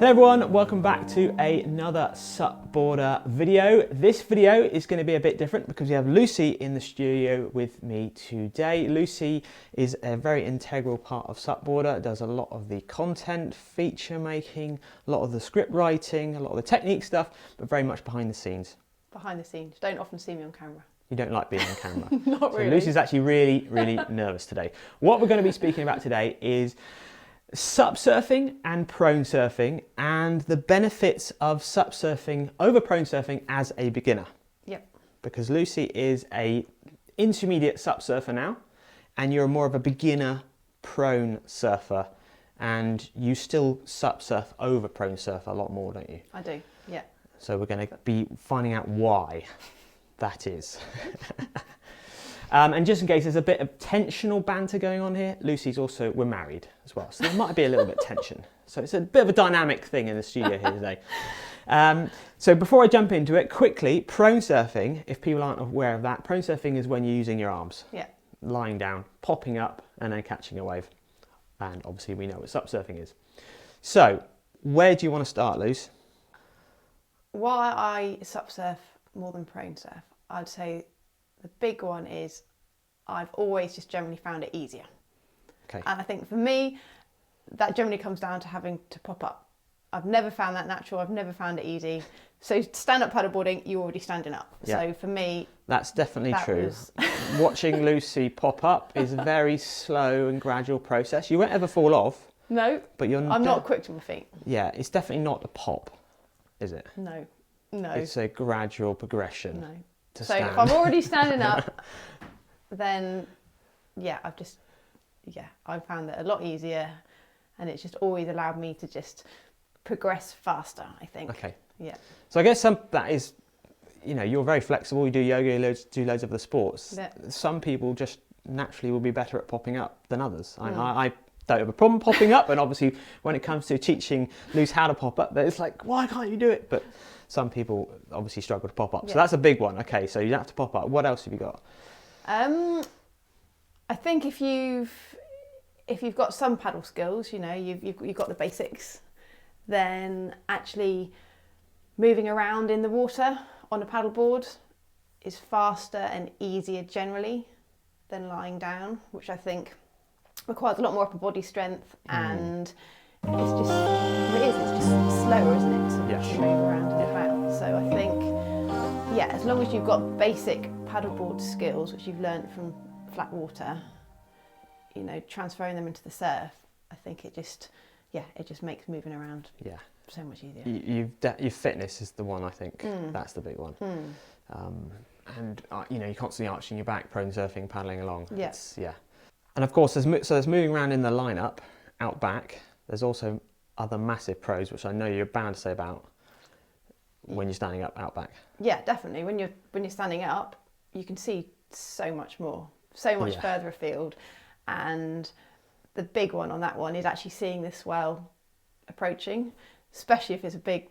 Hello everyone, welcome back to another SUPboarder video. This video is going to be a bit different because we have Lucy in the studio with me today. Lucy is a very integral part of SUPboarder, does a lot of the content, feature making, a lot of the script writing, a lot of the technique stuff, but very much behind the scenes. Behind the scenes, don't often see me on camera. You don't like being on camera. Not so really. Lucy's actually really nervous today. What we're going to be speaking about today is SUP surfing and prone surfing and the benefits of SUP surfing over prone surfing as a beginner. Yep. Because Lucy is a intermediate SUP surfer now and you're more of a beginner prone surfer and you still SUP surf over prone surf a lot more, don't you? I do, yeah. So we're going to be finding out why that is. And just in case there's a bit of tensional banter going on here, we're married as well, so there might be a little bit of tension. So it's a bit of a dynamic thing in the studio here today. So before I jump into it, quickly, prone surfing, if people aren't aware of that, prone surfing is when you're using your arms. Yeah. Lying down, popping up, and then catching a wave. And obviously we know what SUP surfing is. So, where do you want to start, Luce? Why I SUP surf more than prone surf, I'd say the big one is I've always just generally found it easier. Okay. And I think for me, that generally comes down to having to pop up. I've never found that natural, I've never found it easy. So stand-up paddleboarding, you're already standing up. Yeah. So for me... That's definitely true. Watching Lucy pop up is a very slow and gradual process. You won't ever fall off. No, but I'm not quick to my feet. Yeah, it's definitely not a pop, is it? No. It's a gradual progression. No. So if I'm already standing up, then I've found it a lot easier and it's just always allowed me to just progress faster, I think. Okay. Yeah. So I guess that is, you're very flexible, you do yoga, you do loads of the sports. Yeah. Some people just naturally will be better at popping up than others. I don't have a problem popping up, and obviously when it comes to teaching Luce how to pop up, it's like, why can't you do it? But some people obviously struggle to pop up. Yeah. So that's a big one. Okay, so you have to pop up. What else have you got? I think if you've got some paddle skills, you've got the basics, then actually moving around in the water on a paddleboard is faster and easier generally than lying down, which I think requires a lot more upper body strength and it's just slower, isn't it? To move around and about. So I think, as long as you've got basic paddleboard skills, which you've learned from flat water, transferring them into the surf, I think it just makes moving around so much easier. Your fitness is the one, I think. That's the big one. And you're constantly arching your back, prone surfing, paddling along. Yeah. And of course, there's moving around in the lineup out back. There's also other massive pros, which I know you're bound to say about when you're standing up out back. Yeah, definitely. When you're standing up, you can see so much more, so much further afield. And the big one on that one is actually seeing the swell approaching, especially if it's a big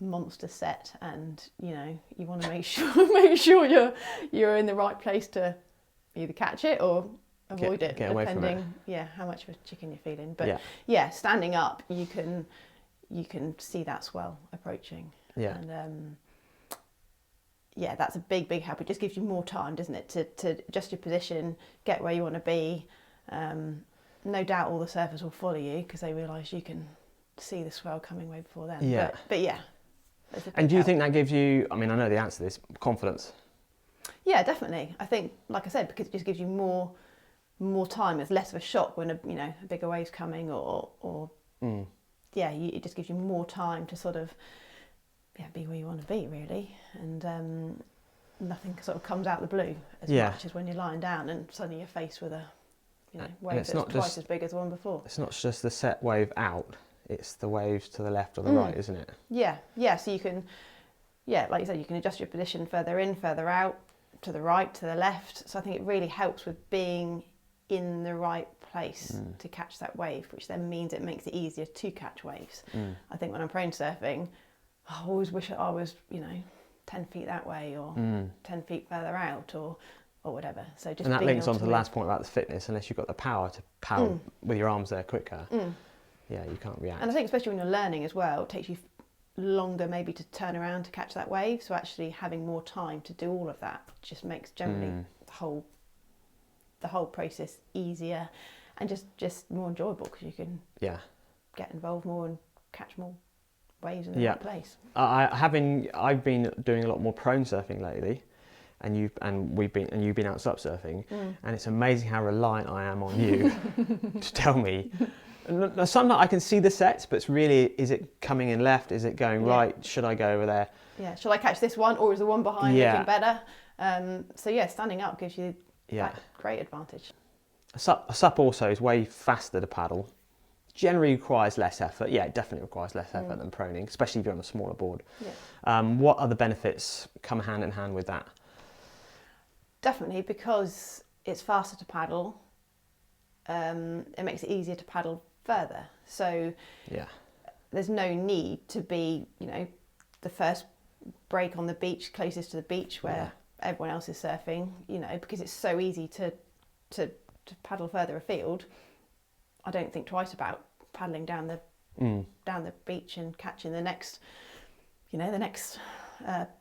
monster set and you want to make sure you're in the right place to either catch it or avoid it, depending how much of a chicken you're feeling. But standing up, you can see that swell approaching. Yeah. And that's a big help. It just gives you more time, doesn't it, to adjust your position, get where you want to be. No doubt all the surfers will follow you because they realise you can see the swell coming way before them. Yeah. But and do you think that gives you, I know the answer to this, confidence? Yeah, definitely. I think, like I said, because it just gives you more time. It's less of a shock when a bigger wave's coming it just gives you more time to sort of be where you want to be, really, and nothing sort of comes out of the blue as much as when you're lying down and suddenly you're faced with a wave that's twice as big as the one before. It's not just the set wave out, it's the waves to the left or the right, isn't it? Yeah, so you can like you said, you can adjust your position further in, further out, to the right, to the left. So I think it really helps with being in the right place to catch that wave, which then means it makes it easier to catch waves. I think when I'm prone surfing, I always wish I was, 10 feet that way or 10 feet further out or whatever. So that links on to the last point about the fitness. Unless you've got the power to paddle with your arms there quicker, Yeah, you can't react. And I think especially when you're learning as well, it takes you longer maybe to turn around to catch that wave. So actually having more time to do all of that just makes generally the whole process easier and just more enjoyable, because you can get involved more and catch more waves in the right place. I've been doing a lot more prone surfing lately, and you've been out SUP surfing, and it's amazing how reliant I am on you to tell me. Sometimes I can see the sets, but it's really, is it coming in left? Is it going right? Should I go over there? Yeah, should I catch this one, or is the one behind looking better? So yeah, standing up gives you that great advantage. A SUP also is way faster to paddle. Generally requires less effort. Yeah, it definitely requires less effort than proning, especially if you're on a smaller board. Yeah. What other benefits come hand in hand with that? Definitely, because it's faster to paddle, it makes it easier to paddle further. So there's no need to be, the first break on the beach, closest to the beach where everyone else is surfing, because it's so easy to paddle further afield. I don't think twice about paddling down the beach and catching the next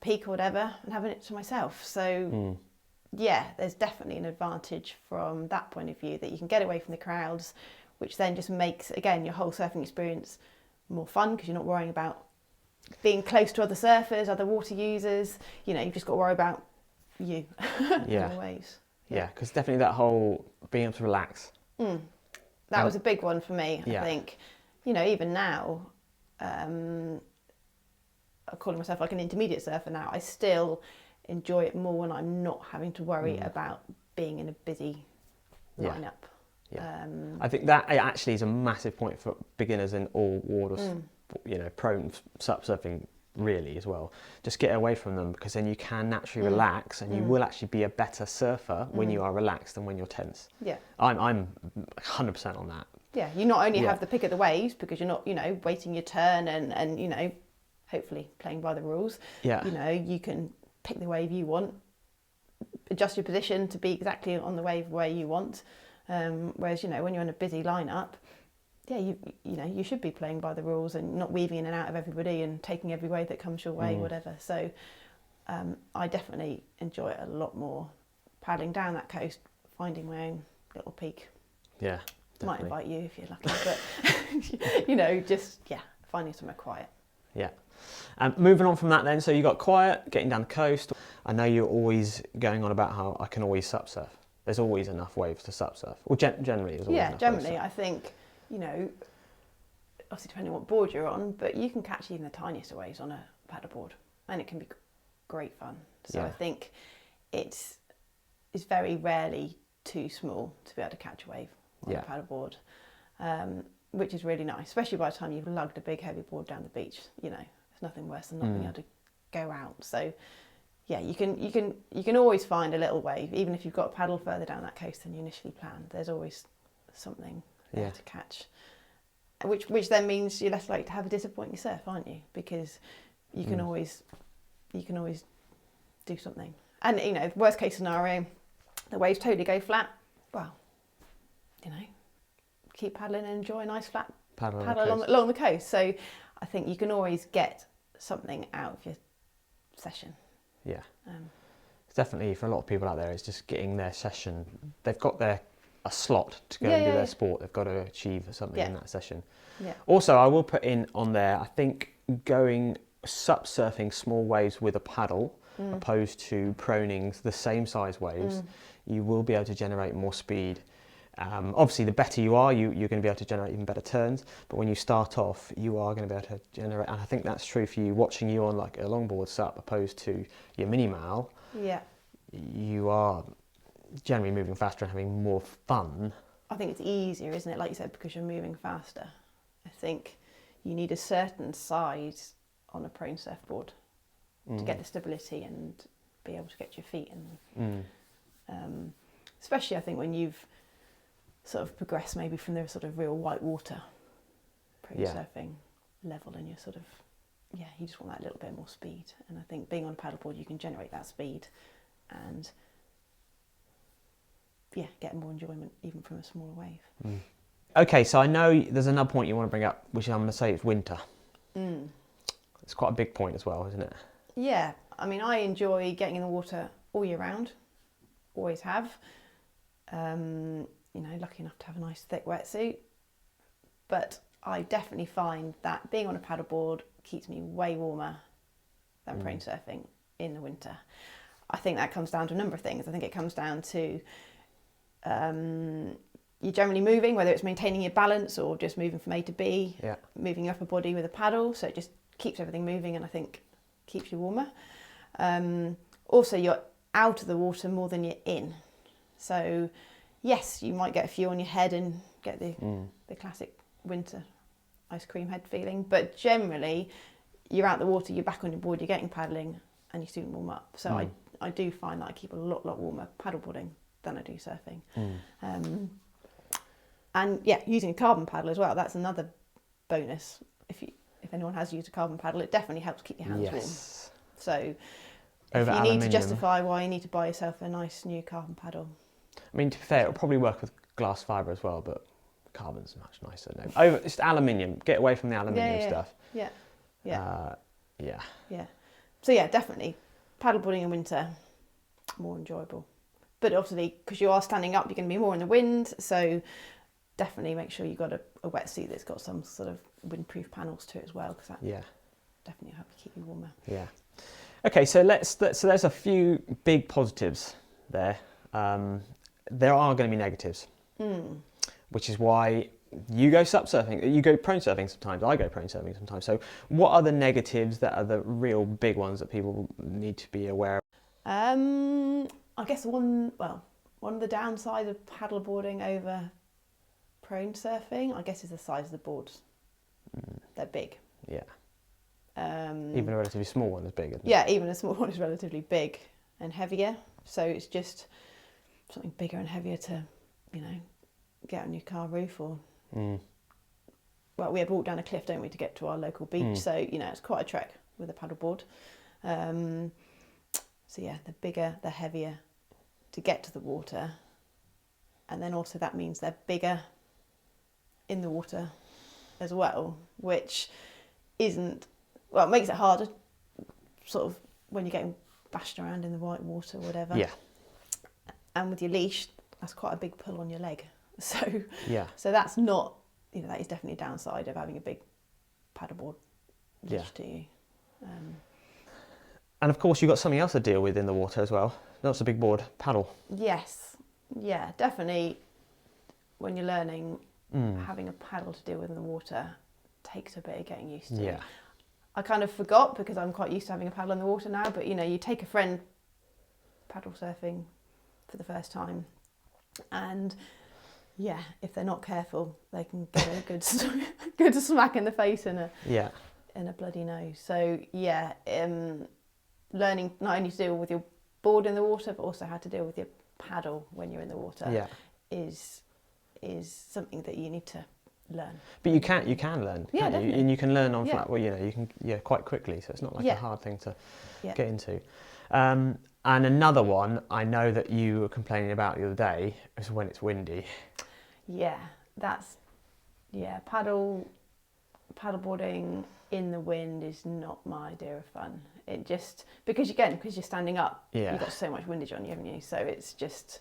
peak or whatever and having it to myself. So there's definitely an advantage from that point of view, that you can get away from the crowds, which then just makes, again, your whole surfing experience more fun, because you're not worrying about being close to other surfers, other water users. You've just got to worry about you and the waves. Yeah, because definitely that whole being able to relax. That was a big one for me, I think. Even now, I'm calling myself like an intermediate surfer now, I still enjoy it more when I'm not having to worry about being in a busy lineup. Yeah. I think that actually is a massive point for beginners in all waters, prone SUP surfing really as well. Just get away from them, because then you can naturally relax, and you will actually be a better surfer when you are relaxed than when you're tense. Yeah. I'm 100% on that. Yeah, you not only have the pick of the waves, because you're not, waiting your turn and hopefully playing by the rules. Yeah. You can pick the wave you want, adjust your position to be exactly on the wave where you want. Whereas, when you're in a busy lineup, you should be playing by the rules and not weaving in and out of everybody and taking every wave that comes your way, whatever. So I definitely enjoy it a lot more, paddling down that coast, finding my own little peak. Yeah, definitely. Might invite you if you're lucky, but just finding somewhere quiet. Yeah. Moving on from that then, so you got quiet, getting down the coast. I know you're always going on about how I can always SUP surf. There's always enough waves to SUP surf. Well, generally there's always enough generally waves. I think, obviously depending on what board you're on, but you can catch even the tiniest of waves on a paddleboard, and it can be great fun. So I think it's very rarely too small to be able to catch a wave on a paddleboard, which is really nice, especially by the time you've lugged a big heavy board down the beach. There's nothing worse than not being able to go out. So you can always find a little wave, even if you've got to paddle further down that coast than you initially planned. There's always something there to catch, which then means you're less likely to have a disappointing surf, aren't you? Because you can always do something. And worst case scenario, the waves totally go flat. Well, keep paddling and enjoy a nice flat paddle along the coast. So I think you can always get something out of your session. Yeah. It's definitely, for a lot of people out there, it's just getting their session. They've got a slot to go and do their sport. They've got to achieve something in that session. Yeah. Also, I will put in on there, I think going SUP surfing small waves with a paddle opposed to proning the same size waves, you will be able to generate more speed. Obviously, the better you are, you're going to be able to generate even better turns. But when you start off, you are going to be able to generate, and I think that's true for you. Watching you on like a longboard SUP opposed to your mini mal, you are generally moving faster and having more fun. I think it's easier, isn't it? Like you said, because you're moving faster. I think you need a certain size on a prone surfboard to get the stability and be able to get your feet in. Especially, I think, when you've sort of progress maybe from the sort of real white water prone surfing level, and you're sort of you just want that little bit more speed. And I think being on a paddleboard, you can generate that speed and get more enjoyment even from a smaller wave. Okay, so I know there's another point you want to bring up, which I'm going to say it's winter. It's quite a big point as well, isn't it? Yeah, I mean, I enjoy getting in the water all year round, always have. You know, lucky enough to have a nice thick wetsuit. But I definitely find that being on a paddleboard keeps me way warmer than prone surfing in the winter. I think that comes down to a number of things. I think it comes down to you're generally moving, whether it's maintaining your balance or just moving from A to B, moving your upper body with a paddle. So it just keeps everything moving and I think keeps you warmer. Also, you're out of the water more than you're in. So yes, you might get a few on your head and get the classic winter ice cream head feeling, but generally you're out the water, you're back on your board, you're getting paddling and you soon warm up. So I do find that I keep a lot warmer paddleboarding than I do surfing. And yeah, using a carbon paddle as well, that's another bonus. If anyone has used a carbon paddle, it definitely helps keep your hands warm. So if you need to justify why you need to buy yourself a nice new carbon paddle. I mean, to be fair, it'll probably work with glass fibre as well, but carbon's much nicer. No, it's aluminium. Get away from the aluminium stuff. Yeah. So yeah, definitely paddleboarding in winter, more enjoyable. But obviously, because you are standing up, you're going to be more in the wind. So definitely make sure you've got a wetsuit that's got some sort of windproof panels to it as well, because that definitely help you keep you warmer. Yeah. Okay, so so there's a few big positives there. There are going to be negatives, which is why you go SUP surfing, you go prone surfing sometimes, I go prone surfing sometimes. So what are the negatives that are the real big ones that people need to be aware of? I guess one of the downsides of paddleboarding over prone surfing, I guess, is the size of the boards. They're big. Yeah. Even a relatively small one is big, isn't it? Yeah, even a small one is relatively big and heavier. So it's just something bigger and heavier to, get on your car roof or... Well, we have walked down a cliff, don't we, to get to our local beach. So, it's quite a trek with a paddleboard. So yeah, the bigger, the heavier to get to the water. And then also that means they're bigger in the water as well, which it makes it harder sort of when you're getting bashed around in the white water or whatever. Yeah. And with your leash, that's quite a big pull on your leg. So that's not, that is definitely a downside of having a big paddleboard leash to you. And of course, you've got something else to deal with in the water as well. Not just a big board, paddle. Yes. Yeah, definitely. When you're learning, having a paddle to deal with in the water takes a bit of getting used to. Yeah. I kind of forgot because I'm quite used to having a paddle in the water now, but you take a friend paddle surfing for the first time and if they're not careful, they can get a good smack in the face and a bloody nose. So learning not only to deal with your board in the water, but also how to deal with your paddle when you're in the water is something that you need to learn. But you can learn, yeah, can't you? And you can learn on flat. Well, you can quite quickly. So it's not like a hard thing to get into. And another one I know that you were complaining about the other day is when it's windy. Yeah, paddleboarding in the wind is not my idea of fun. It just because you're standing up, you've got so much windage on you, haven't you? So it's just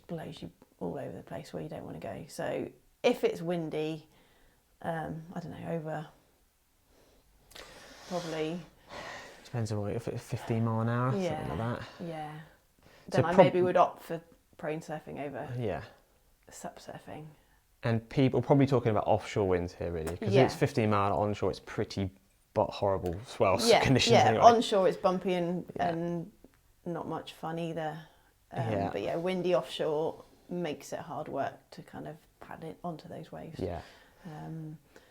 blows you all over the place where you don't want to go. So if it's windy, I don't know, over probably depends on if it's 15 mile an hour, something like that. Yeah. Then I maybe would opt for prone surfing over SUP surfing. And people probably talking about offshore winds here, really, because it's 15 mile onshore. It's pretty horrible swell conditions. Yeah, anyway. Onshore it's bumpy and not much fun either. But windy offshore makes it hard work to kind of paddle it onto those waves. Yeah.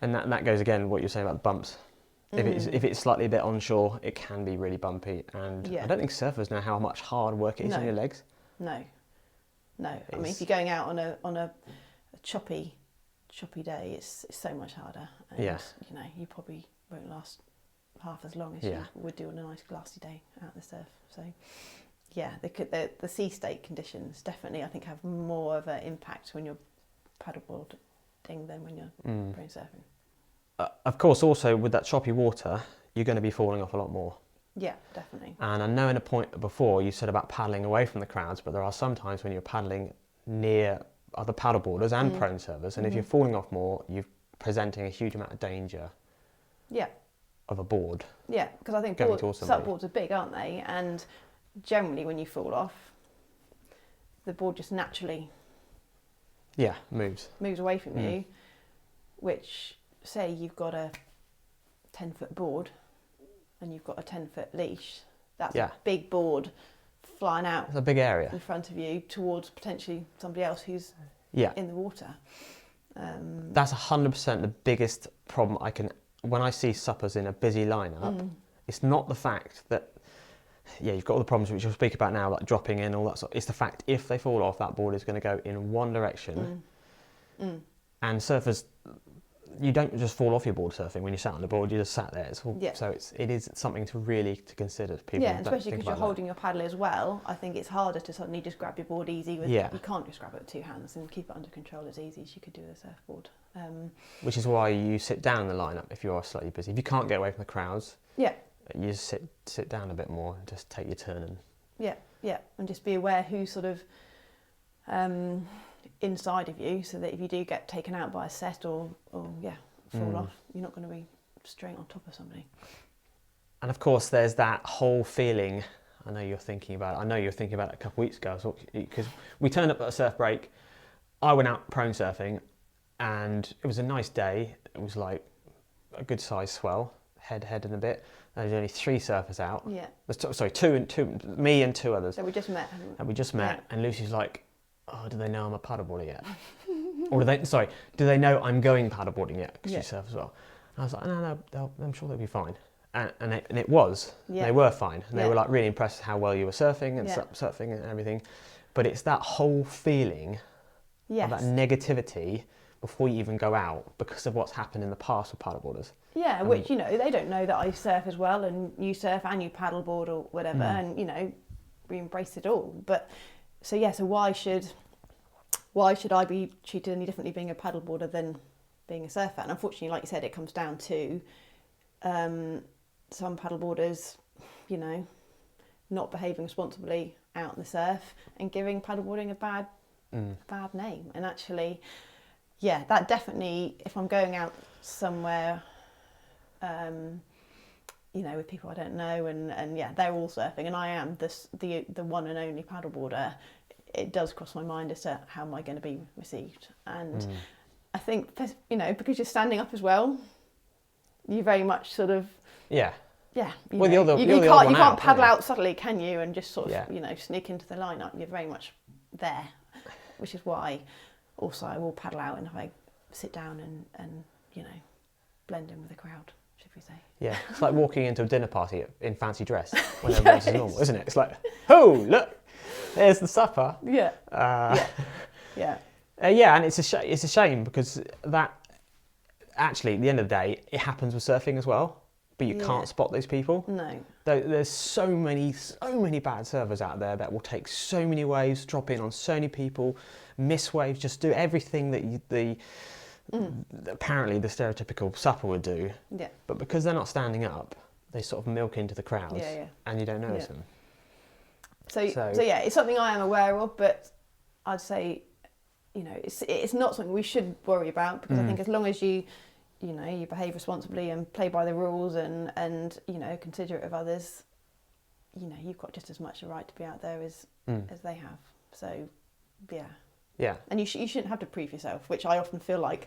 And that goes again what you're saying about bumps. If it's slightly a bit onshore, it can be really bumpy, and I don't think surfers know how much hard work it is on your legs. No. I mean, if you're going out on a choppy day, it's so much harder. And, you probably won't last half as long as you would do on a nice glassy day out in the surf. So, the sea state conditions definitely, I think, have more of an impact when you're paddleboarding than when you're prone surfing. Of course, also with that choppy water, you're going to be falling off a lot more. Yeah, definitely. And I know in a point before you said about paddling away from the crowds, but there are some times when you're paddling near other paddleboarders and prone surfers, and if you're falling off more, you're presenting a huge amount of danger. Yeah. Of a board. Yeah, because I think SUPboards are big, aren't they? And generally, when you fall off, the board just naturally moves away from you. Which, say you've got a 10-foot board and you've got a 10-foot leash, that's a big board flying out. It's a big area in front of you towards potentially somebody else who's in the water. That's 100% the biggest problem when I see suppers in a busy lineup. It's not the fact that you've got all the problems which you'll speak about now, like dropping in, all that sort. It's the fact if they fall off, that board is going to go in one direction. And surfers, you don't just fall off your board surfing when you sat on the board. You just sat there. So it is something to really consider. People especially because you're holding your paddle as well. I think it's harder to suddenly just grab your board easy. You can't just grab it with two hands and keep it under control as easy as you could do with a surfboard. Which is why you sit down in the lineup if you are slightly busy. If you can't get away from the crowds, you just sit down a bit more and just take your turn. And just be aware who's sort of inside of you, so that if you do get taken out by a set or fall off, you're not going to be straight on top of somebody. And of course, there's that whole feeling. I know you're thinking about it. I know you were thinking about it a couple of weeks ago, because we turned up at a surf break. I went out prone surfing, and it was a nice day. It was like a good size swell, head and a bit. There's only 3 surfers out. Yeah. Sorry, two, me and 2 others. So we just met. And Lucy's like, "Oh, do they know I'm a paddleboarder yet?" Or do they know I'm going paddleboarding yet? Because she surfs as well. And I was like, no, I'm sure they'll be fine. And it was. Yeah. They were fine. And they were like really impressed how well you were surfing and surfing and everything. But it's that whole feeling of that negativity before you even go out because of what's happened in the past with paddleboarders. Yeah, which, they don't know that I surf as well, and you surf and you paddleboard or whatever, and, we embrace it all. But, so why should I be treated any differently being a paddleboarder than being a surfer? And unfortunately, like you said, it comes down to some paddleboarders, not behaving responsibly out in the surf and giving paddleboarding a bad name. And actually, that definitely, if I'm going out somewhere, with people I don't know, and they're all surfing, and I am the one and only paddleboarder, it does cross my mind as to how am I going to be received. And I think, because you're standing up as well, you very much sort of... you can't paddle out subtly, can you? And just sort of, sneak into the lineup. You're very much there, which is why also I will paddle out, and if I sit down and blend in with the crowd, should we say. Yeah, it's like walking into a dinner party in fancy dress when everyone's normal, isn't it? It's like, oh, look, there's the supper. And it's a shame because that, actually, at the end of the day, it happens with surfing as well, but you can't spot those people. No. There's so many bad surfers out there that will take so many waves, drop in on so many people, miss waves, just do everything that apparently the stereotypical supper would do. Yeah. But because they're not standing up, they sort of milk into the crowds, and you don't notice them. So it's something I am aware of, but I'd say, it's not something we should worry about, because I think as long as you behave responsibly and play by the rules and considerate of others, you've got just as much a right to be out there as they have. So, yeah. And you shouldn't have to prove yourself, which I often feel like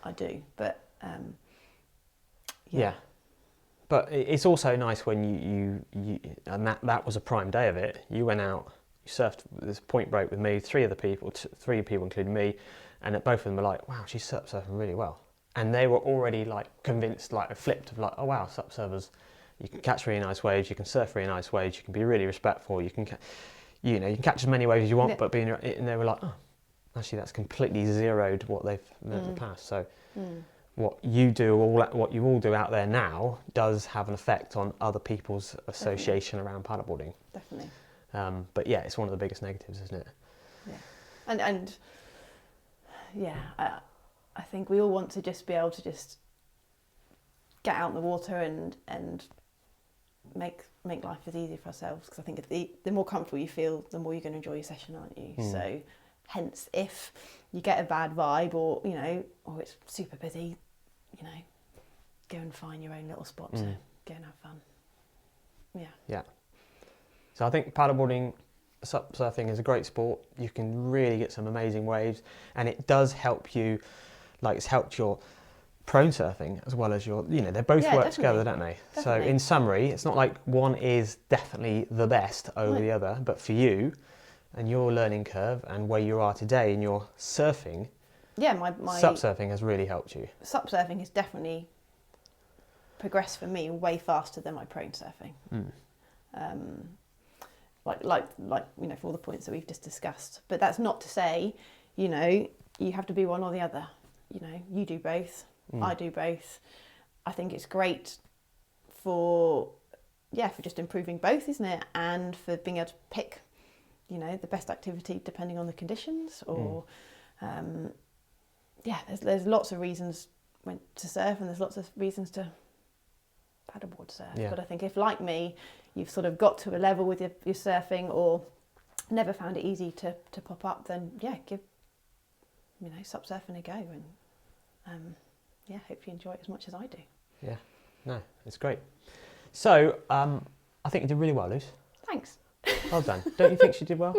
I do. But But it's also nice when you and that was a prime day of it. You went out, you surfed this point break with me, 3 people including me, and both of them were like, "Wow, she's surfing really well." And they were already like convinced, like flipped of like, "Oh wow, SUP surfers, you can catch really nice waves, you can surf really nice waves, you can be really respectful, you can you can catch as many waves as you want, but being..." And they were like, "Oh, actually that's completely zeroed what they've met in the past." So what you all do out there now does have an effect on other people's association around paddleboarding. Definitely. But it's one of the biggest negatives, isn't it? Yeah. And yeah, I think we all want to just be able to just get out in the water and make life as easy for ourselves, because I think the more comfortable you feel, the more you're going to enjoy your session, aren't you? So hence, if you get a bad vibe, or or it's super busy, go and find your own little spot to go and have fun. Yeah. So I think paddleboarding, SUP surfing is a great sport. You can really get some amazing waves, and it does help you, like it's helped your prone surfing as well as your, they both work together, don't they? Definitely. So in summary, it's not like one is definitely the best over the other, but for you and your learning curve and where you are today in your surfing, my SUP surfing has really helped you. SUP surfing has definitely progressed for me way faster than my prone surfing. Like for all the points that we've just discussed. But that's not to say, you have to be one or the other. You do both. I do both. I think it's great for just improving both, isn't it? And for being able to pick, the best activity depending on the conditions. Or, there's lots of reasons to surf, and there's lots of reasons to paddleboard surf. Yeah. But I think if, like me, you've sort of got to a level with your surfing, or never found it easy to pop up, then give SUP surfing a go, and hope you enjoy it as much as I do. Yeah, no, it's great. So I think you did really well, Luce. Thanks. Well done. Don't you think she did well?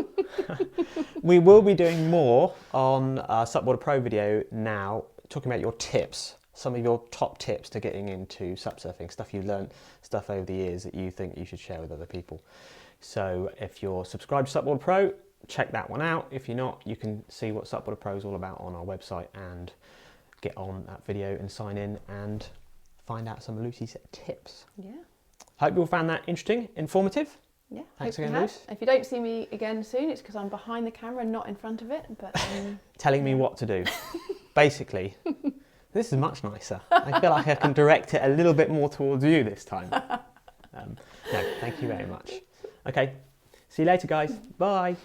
We will be doing more on SUPboarder Pro video now, talking about your tips, some of your top tips to getting into SUP surfing, stuff you've learned, stuff over the years that you think you should share with other people. So if you're subscribed to SUPboarder Pro, check that one out. If you're not, you can see what SUPboarder Pro is all about on our website and get on that video and sign in and find out some of Lucy's tips. Yeah. Hope you all found that interesting, informative. Yeah. Thanks again, Luce. If you don't see me again soon, it's because I'm behind the camera and not in front of it. But telling me what to do. Basically, this is much nicer. I feel like I can direct it a little bit more towards you this time. No, thank you very much. Okay, see you later, guys. Bye.